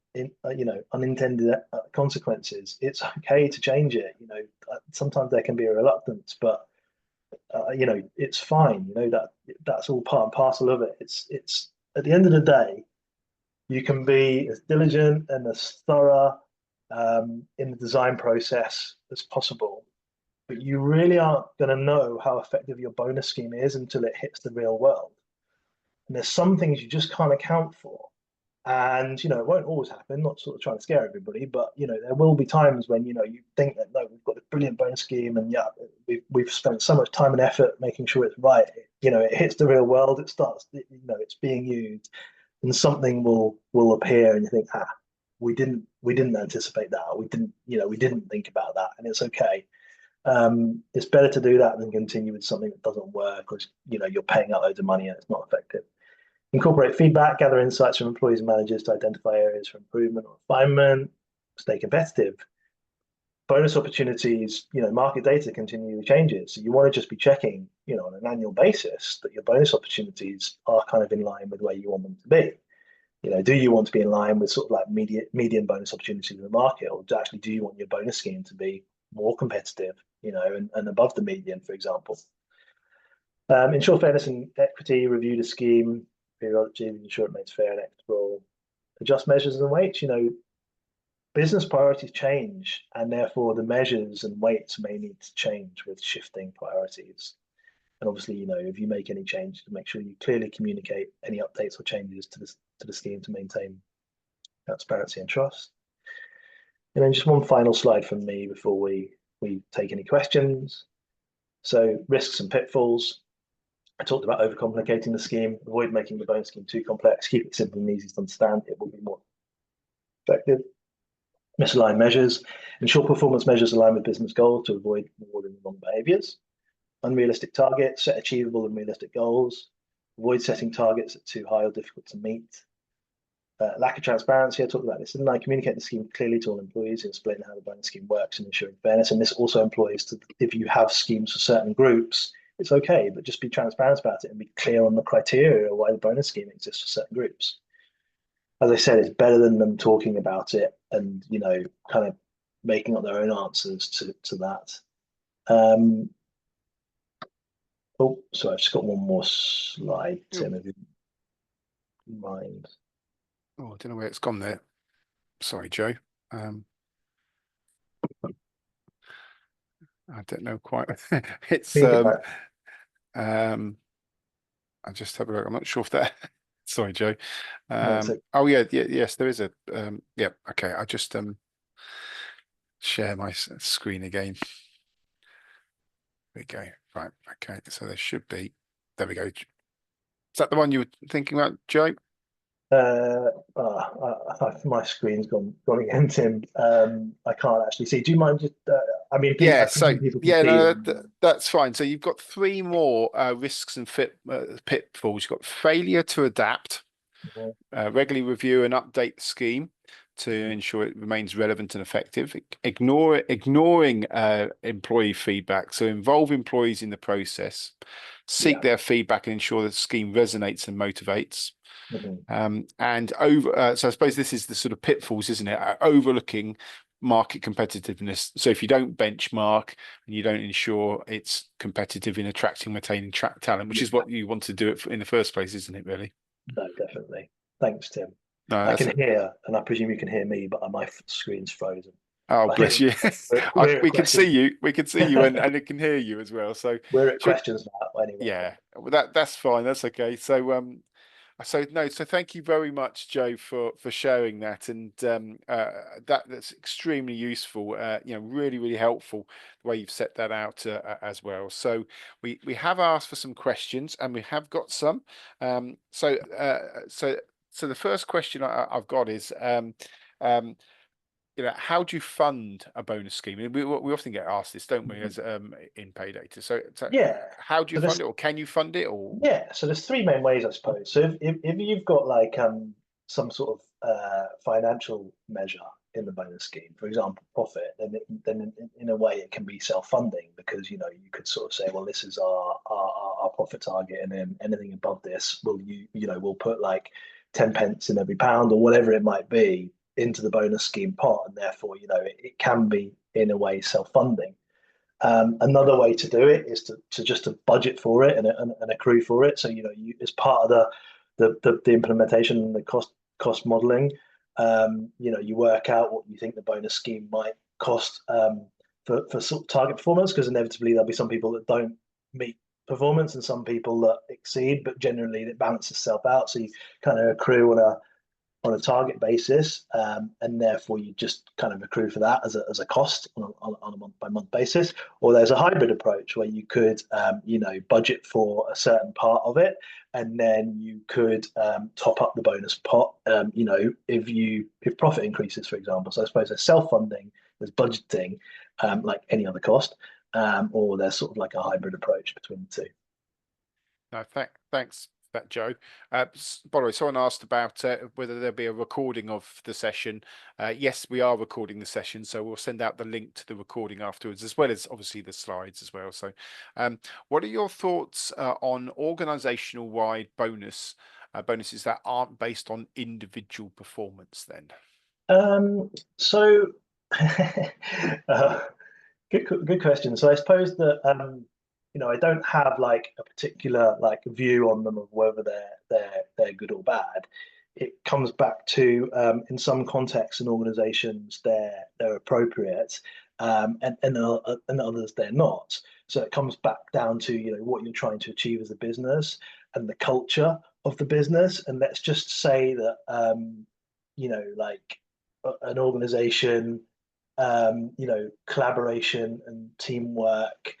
unintended consequences, it's okay to change it. Sometimes there can be a reluctance, but it's fine. That's all part and parcel of it. It's at the end of the day, you can be as diligent and as thorough in the design process as possible, but you really aren't going to know how effective your bonus scheme is until it hits the real world. And there's some things you just can't account for. And it won't always happen, not sort of trying to scare everybody, but there will be times when you think that, no, we've got a brilliant bonus scheme, and yeah, we've spent so much time and effort making sure it's right. It hits the real world, it starts, it's being used, and something will appear, and you think, we didn't anticipate that, we didn't think about that, and it's okay. It's better to do that than continue with something that doesn't work, because you're paying out loads of money and it's not effective. Incorporate feedback, gather insights from employees and managers to identify areas for improvement or refinement. Stay competitive. Bonus opportunities, market data continually changes. So you want to just be checking, on an annual basis that your bonus opportunities are kind of in line with where you want them to be. Do you want to be in line with sort of like median bonus opportunities in the market, or do you want your bonus scheme to be more competitive, and above the median, for example? Ensure fairness and equity. Review the scheme periodically, ensure it remains fair and equitable. Adjust measures and weights. business priorities change, and therefore the measures and weights may need to change with shifting priorities. And obviously, if you make any change, to make sure you clearly communicate any updates or changes to the scheme to maintain transparency and trust. And then just one final slide from me before we take any questions. So risks and pitfalls. I talked about overcomplicating the scheme, avoid making the bonus scheme too complex, keep it simple and easy to understand. It will be more effective. Misaligned measures. Ensure performance measures align with business goals to avoid rewarding the wrong behaviors. Unrealistic targets. Set achievable and realistic goals. Avoid setting targets that are too high or difficult to meet. Lack of transparency. I talked about this, didn't I? Communicate the scheme clearly to all employees and explain how the bonus scheme works and ensuring fairness. And this also employs to, if you have schemes for certain groups, it's okay, but just be transparent about it and be clear on the criteria why the bonus scheme exists for certain groups. As I said, it's better than them talking about it and kind of making up their own answers to that. Oh, sorry, I've just got one more slide, Tim, if you mind. Oh, I don't know where it's gone there. Sorry, Joe. I don't know quite. It's Think about I just have a look. I'm not sure if that. Sorry, Joe. no, so Oh yeah, yes, there is a. Yeah, okay. I just share my screen again. There we go. Right. Okay. So there should be. There we go. Is that the one you were thinking about, Joe? my screen's gone again, Tim. I can't actually see. Do you mind just? I Yeah. So presume people can yeah, see no, them. that's fine. So you've got three more risks and pitfalls. You've got failure to adapt, regularly review and update the scheme to ensure it remains relevant and effective. Ignoring employee feedback. So involve employees in the process. Seek Yeah. their feedback and ensure that the scheme resonates and motivates. Mhm. And over, so I suppose this is the sort of pitfalls, isn't it? Overlooking market competitiveness. So if you don't benchmark and you don't ensure it's competitive in attracting, retaining talent, which is what you want to do it in the first place, isn't it? Really? No, definitely. Thanks, Tim. No, I that's can it. hear, and I presume you can hear me, but my screen's frozen. Oh, I think bless you. we're at We can see questions. you. We can see you, and it can hear you as well. So We're at should questions now, anyway. yeah. Well, that's fine. That's okay. So no, so thank you very much, Joe, for sharing that, and that's extremely useful. Really, really helpful the way you've set that out as well. So we have asked for some questions, and we have got some. So the first question I've got is um, how do you fund a bonus scheme? And we often get asked this, don't we, Mhm. as in Paydata. So Yeah. how do you So fund there's it, or can you fund it, or so there's three main ways, I suppose. So if you've got like some sort of financial measure in the bonus scheme, for example, profit, then in a way it can be self-funding because you could sort of say, well, this is our profit target, and then anything above this, we'll put like 10 pence in every pound or whatever it might be into the bonus scheme pot, and therefore it can be in a way self-funding. Another way to do it is to just to budget for it and accrue for it. So as part of the implementation and the cost modeling, you work out what you think the bonus scheme might cost for sort of target performance, because inevitably there'll be some people that don't meet performance and some people that exceed, but generally it balances itself out. So you kind of accrue on a target basis, and therefore you just kind of accrue for that as a cost on a month by month basis. Or there's a hybrid approach where you could, budget for a certain part of it, and then you could top up the bonus pot, if profit increases, for example. So I suppose there's self-funding, there's budgeting, like any other cost, or there's sort of like a hybrid approach between the two. no? Thanks for that, Joe. By the way, someone asked about whether there'll be a recording of the session. Yes, we are recording the session, so we'll send out the link to the recording afterwards, as well as obviously the slides as well. So, what are your thoughts on organizational wide bonuses that aren't based on individual performance? Then, So uh, good question. So I suppose that I don't have like a particular like view on them of whether they're good or bad. it comes back to in some contexts and organizations they're appropriate, and others they're not. So it comes back down to what you're trying to achieve as a business and the culture of the business. And let's just say that like an organization, collaboration and teamwork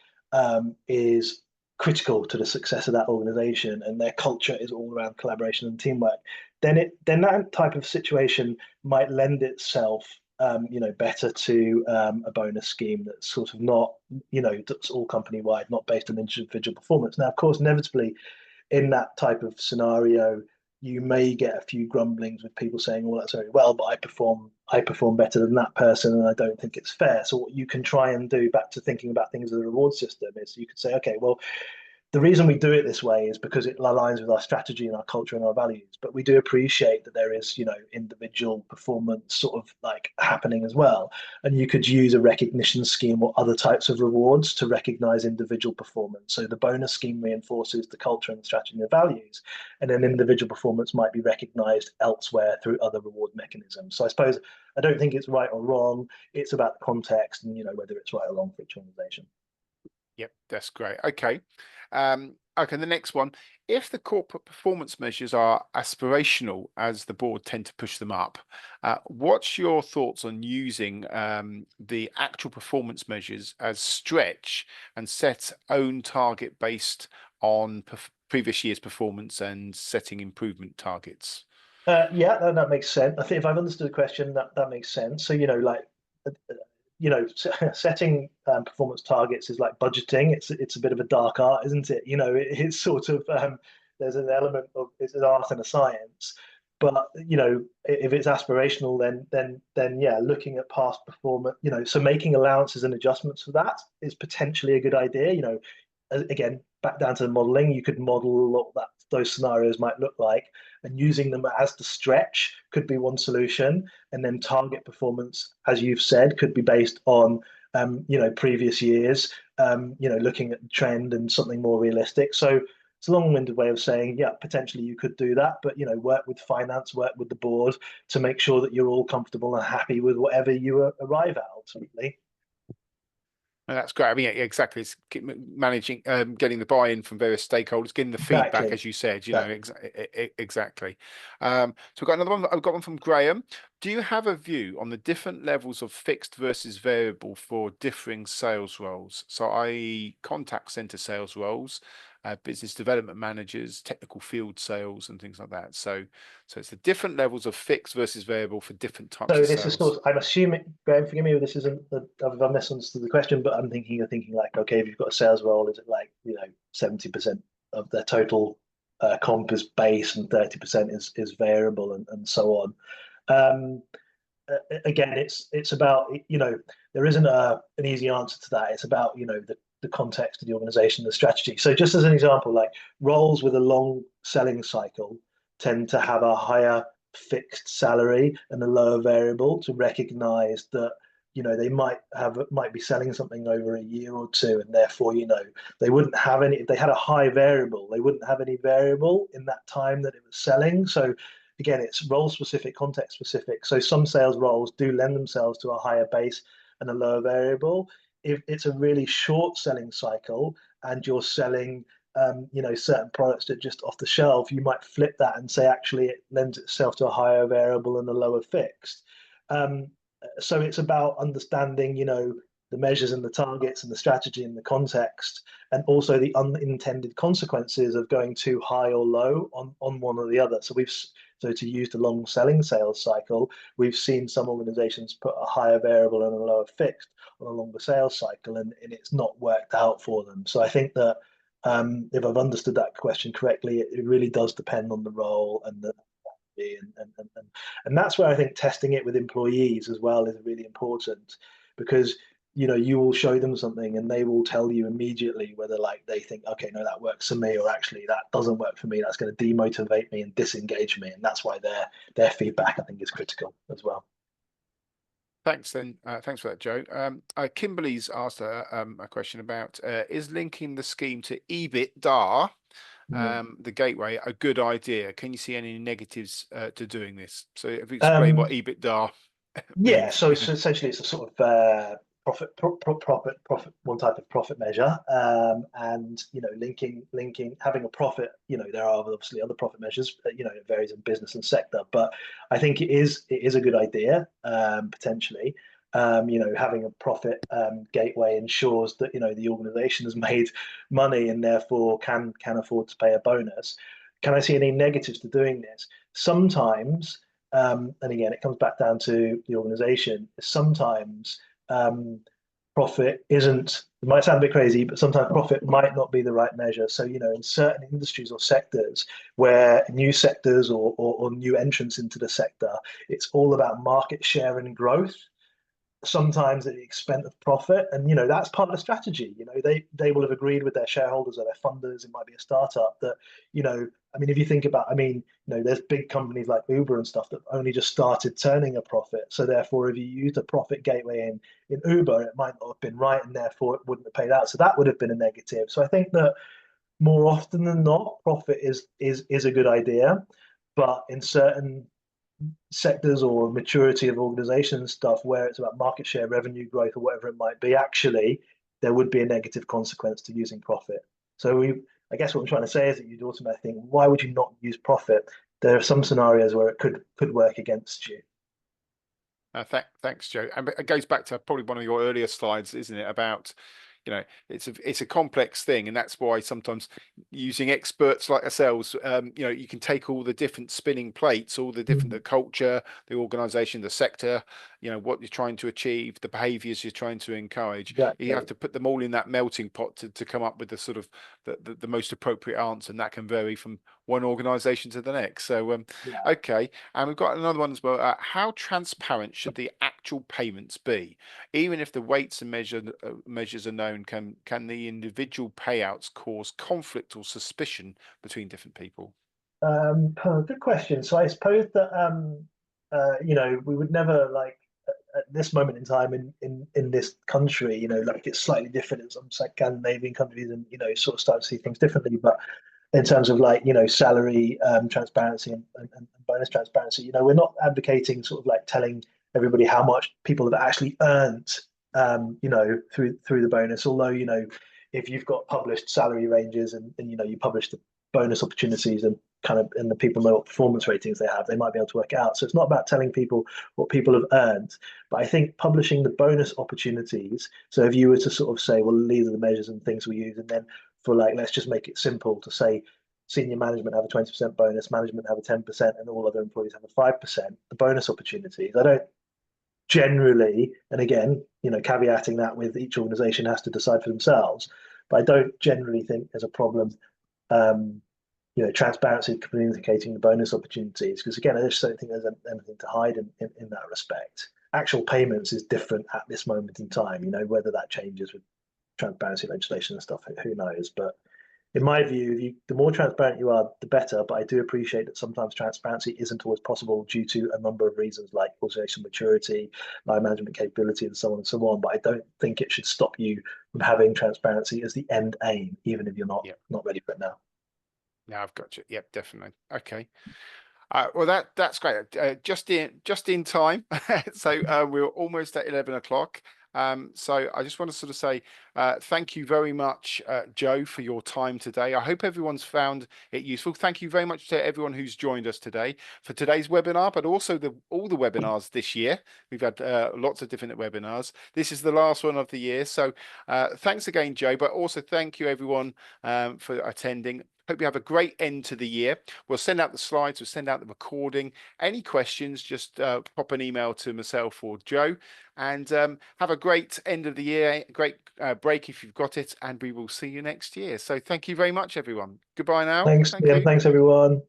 is critical to the success of that organization, and their culture is all around collaboration and teamwork. Then that type of situation might lend itself, better to a bonus scheme that's sort of not, that's all company wide, not based on individual performance. Now, of course, inevitably in that type of scenario, you may get a few grumblings with people saying, "Well, that's very well, but I perform better than that person, and I don't think it's fair." So what you can try and do, back to thinking about things as a reward system, is you could say, "Okay, well, the reason we do it this way is because it aligns with our strategy and our culture and our values. But we do appreciate that there is, individual performance sort of like happening as well. And you could use a recognition scheme or other types of rewards to recognize individual performance. So the bonus scheme reinforces the culture and the strategy and the values, and then individual performance might be recognized elsewhere through other reward mechanisms. So I suppose I don't think it's right or wrong. It's about the context and whether it's right or wrong for each organization. Yep, that's great. Okay. Okay, the next one. If the corporate performance measures are aspirational, as the board tend to push them up, what's your thoughts on using the actual performance measures as stretch and set own target based on previous year's performance and setting improvement targets? Yeah, that makes sense. I think if I've understood the question, that makes sense. So, uh, setting performance targets is like budgeting. It's a bit of a dark art, isn't it? It's sort of there's an element of it's an art and a science. But if it's aspirational, then yeah, looking at past performance, so making allowances and adjustments for that is potentially a good idea. Again, back down to the modeling, you could model what those scenarios might look like, and using them as the stretch could be one solution. And then target performance, as you've said, could be based on previous years, looking at the trend and something more realistic. So it's a long-winded way of saying, yeah, potentially you could do that, but work with finance, work with the board to make sure that you're all comfortable and happy with whatever you arrive at ultimately. And that's great. I mean, yeah, exactly. It's managing, getting the buy-in from various stakeholders, getting the feedback, Exactly. as you said. Exactly. Exactly. So we've got another one. I've got one from Graham. Do you have a view on the different levels of fixed versus variable for differing sales roles? So, i.e., contact center sales roles, business development managers, technical field sales, and things like that. So it's the different levels of fixed versus variable for different types So of this is sales. sort of, I'm assuming, Graham, forgive me if this isn't, I've misunderstood the question, but you're thinking like, okay, if you've got a sales role, is it like, 70% of their total comp is base and 30% is variable and so on. Um, Again, it's about, there isn't an easy answer to that. It's about, the context of the organization, the strategy. So just as an example, like roles with a long selling cycle tend to have a higher fixed salary and a lower variable to recognize that they might be selling something over a year or two, and therefore they wouldn't have any. If they had a high variable, they wouldn't have any variable in that time that it was selling. So again, it's role specific, context specific. So some sales roles do lend themselves to a higher base and a lower variable. If it's a really short selling cycle and you're selling certain products that are just off the shelf, you might flip that and say actually it lends itself to a higher variable and a lower fixed. Um, so it's about understanding, the measures and the targets and the strategy and the context, and also the unintended consequences of going too high or low on one or the other. So to use the long selling sales cycle, we've seen some organizations put a higher variable and a lower fixed on a longer sales cycle, and it's not worked out for them. So I think that if I've understood that question correctly, it really does depend on the role and the and that's where I think testing it with employees as well is really important, because you will show them something and they will tell you immediately whether like they think, okay, no, that works for me, or actually that doesn't work for me, that's going to demotivate me and disengage me. And that's why their feedback I think is critical as well. Thanks then. Thanks for that, Joe. Kimberly's asked a question about is linking the scheme to EBITDA Mm. the gateway a good idea? Can you see any negatives to doing this? So if you explain what Um, EBITDA Yeah, means. so essentially it's a sort of profit, one type of profit measure, and linking having a profit. There are obviously other profit measures. It varies in business and sector, but I think it is a good idea, potentially. Having a profit gateway ensures that the organisation has made money and therefore can afford to pay a bonus. Can I see any negatives to doing this? Sometimes, and again, it comes back down to the organization. Sometimes profit isn't, it might sound a bit crazy, but sometimes profit might not be the right measure. So, in certain industries or sectors where new sectors or new entrants into the sector, it's all about market share and growth, sometimes at the expense of profit. And that's part of the strategy. They will have agreed with their shareholders or their funders. It might be a startup that, I mean, if you think about, I mean, there's big companies like Uber and stuff that only just started turning a profit. So therefore, if you used a profit gateway in Uber, it might not have been right, and therefore it wouldn't have paid out. So that would have been a negative. So I think that more often than not, profit is a good idea, but in certain sectors or maturity of organization and stuff where it's about market share, revenue growth, or whatever it might be, actually there would be a negative consequence to using profit. So I guess what I'm trying to say is that you'd automatically think, why would you not use profit? There are some scenarios where it could work against you. Thanks, Joe. And it goes back to probably one of your earlier slides, isn't it? About, it's a complex thing, and that's why sometimes using experts like ourselves, you can take all the different spinning plates, all the different the Mm, culture, the organization, the sector, what you're trying to achieve, the behaviors you're trying to encourage. You have exactly. to put them all in that melting pot to come up with the sort of the most appropriate answer, and that can vary from one organization to the next. So, Yeah. okay, and we've got another one as well. How transparent should the actual payments be? Even if the weights and measures are known, can the individual payouts cause conflict or suspicion between different people? Good question. So I suppose that we would never like at this moment in time in this country, like it's slightly different in some Scandinavian countries, and sort of start to see things differently. But in terms of like salary transparency and bonus transparency, we're not advocating sort of like telling everybody how much people have actually earned, through the bonus. Although if you've got published salary ranges and you publish the bonus opportunities and the people know what performance ratings they have, they might be able to work it out. So it's not about telling people what people have earned, but I think publishing the bonus opportunities. So if you were to sort of say, well, these are the measures and things we use, and then for like, let's just make it simple to say senior management have a 20% bonus, management have a 10%, and all other employees have a 5%. The bonus opportunities, I don't generally, and again, caveating that with each organization has to decide for themselves, but I don't generally think there's a problem. Um, transparency communicating the bonus opportunities, because again, I just don't think there's anything to hide in that respect. Actual payments is different at this moment in time. Whether that changes with transparency legislation and stuff, who knows? But in my view, the more transparent you are, the better. But I do appreciate that sometimes transparency isn't always possible due to a number of reasons, like organizational maturity, line management capability, and so on and so on. But I don't think it should stop you from having transparency as the end aim, even if you're not Yeah, not ready for it now. now I've got you. Yep, definitely. Okay. Well, that's great. Just in time. So we're almost at 11 o'clock. So I just want to sort of say thank you very much, Joe, for your time today. I hope everyone's found it useful. Thank you very much to everyone who's joined us today for today's webinar, but also all the webinars this year. We've had lots of different webinars. This is the last one of the year. So thanks again, Joe, but also thank you everyone for attending. Hope you have a great end to the year. We'll send out the slides, we'll send out the recording. Any questions, just pop an email to myself or Joe. And have a great end of the year, great break if you've got it, and we will see you next year. So thank you very much, everyone. Goodbye now. Thanks, Thank Liam. you. Thanks, everyone.